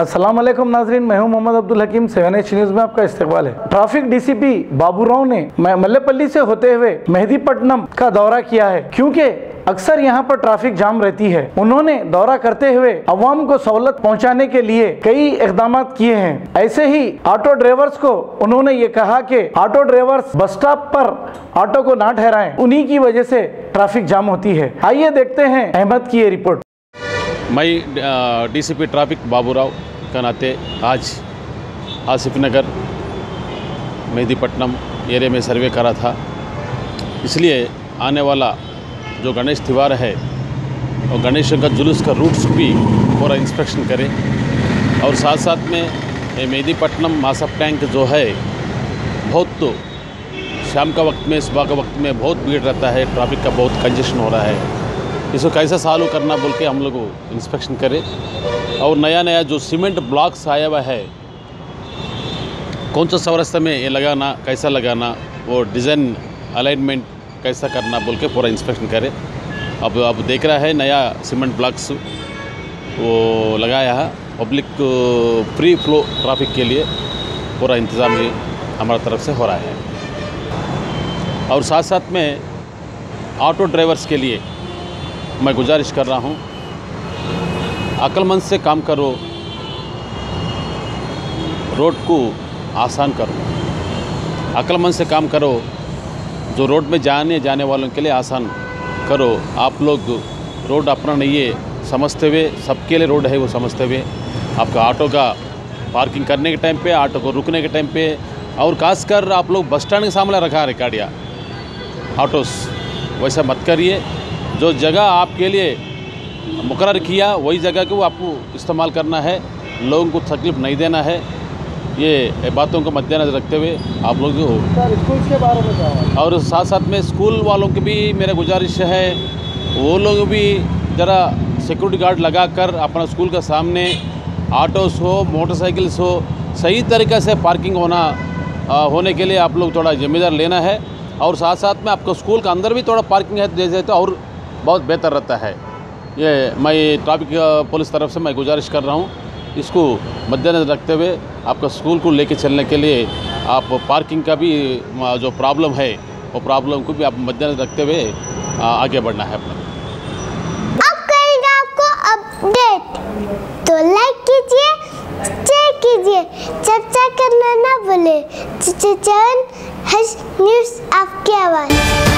अस्सलाम वालेकुम नाजरीन, मैं हूं मोहम्मद अब्दुल हकीम। 7H न्यूज़ में आपका इस्तकबाल है। ट्रैफिक डीसीपी बाबूराव ने मल्लेपल्ली से होते हुए मेहदीपट्टनम का दौरा किया है, क्योंकि अक्सर यहां पर ट्रैफिक जाम रहती है। उन्होंने दौरा करते हुए अवाम को सहूलत पहुंचाने के लिए कई इकदाम किए हैं। ऐसे ही ऑटो ड्राइवर्स को उन्होंने ये कहा कि ऑटो ड्राइवर्स बस स्टॉप पर ऑटो को ना ठहराएं, उन्हीं की वजह से ट्रैफिक जाम होती है। आइए देखते हैं अहमद की ये रिपोर्ट। मैं डीसीपी ट्रैफिक बाबूराव का नाते आज आसिफ नगर मेहदीपट्टनम एरिया में सर्वे करा था, इसलिए आने वाला जो गणेश त्यौहार है और गणेश का जुलूस का रूट्स भी पूरा इंस्पेक्शन करें। और साथ साथ में ये मेहदीपट्टनम मासप टैंक जो है बहुत शाम का वक्त में, सुबह का वक्त में बहुत भीड़ रहता है, ट्रैफिक का बहुत कंजेशन हो रहा है। इसको कैसे सॉल्व करना बोल के हम लोग इंस्पेक्शन करें। और नया नया जो सीमेंट ब्लॉक्स आया हुआ है, कौन सा रास्ते में ये लगाना, कैसा लगाना, वो डिज़ाइन अलाइनमेंट कैसा करना बोल के पूरा इंस्पेक्शन करें। अब देख रहा है नया सीमेंट ब्लॉक्स वो लगाया है। पब्लिक फ्री फ्लो ट्रैफिक के लिए पूरा इंतज़ाम हमारी तरफ से हो रहा है। और साथ साथ में ऑटो ड्राइवर्स के लिए मैं गुजारिश कर रहा हूँ, अक्लमंद से काम करो, रोड को आसान करो। अक्लमंद से काम करो, जो रोड में जाने वालों के लिए आसान करो। आप लोग रोड अपना नहीं है समझते हुए, सबके लिए रोड है वो समझते हुए, आपका ऑटो का पार्किंग करने के टाइम पे, ऑटो को रुकने के टाइम पे, और खासकर आप लोग बस स्टैंड के सामने रखा है गाड़ियाँ ऑटोस, वैसा मत करिए। जो जगह आपके लिए मुकर्रर किया वही जगह को आपको इस्तेमाल करना है, लोगों को तकलीफ़ नहीं देना है। ये बातों को मद्देनजर रखते हुए आप लोग स्कूल के बारे में क्या, और साथ साथ में स्कूल वालों की भी मेरा गुजारिश है, वो लोग भी ज़रा सिक्योरिटी गार्ड लगाकर अपना स्कूल के सामने ऑटोस हो, मोटरसाइकिल्स हो, सही तरीक़े से पार्किंग होने के लिए आप लोग थोड़ा जिम्मेदार लेना है। और साथ साथ में आपको स्कूल के अंदर भी थोड़ा पार्किंग है जैसे तो और बहुत बेहतर रहता है। ये मैं ट्रैफिक पुलिस तरफ से मैं गुजारिश कर रहा हूँ, इसको मद्देनजर रखते हुए आपका स्कूल को लेके चलने के लिए आप पार्किंग का भी जो प्रॉब्लम है वो प्रॉब्लम को भी आप मद्देनजर रखते हुए आगे बढ़ना है अपना। अब करेंगे आपको अपडेट, तो लाइक कीजिए, शेयर कीजिए, चर्चा करना ना भूले। 7H न्यूज़ आपकी आवाज़।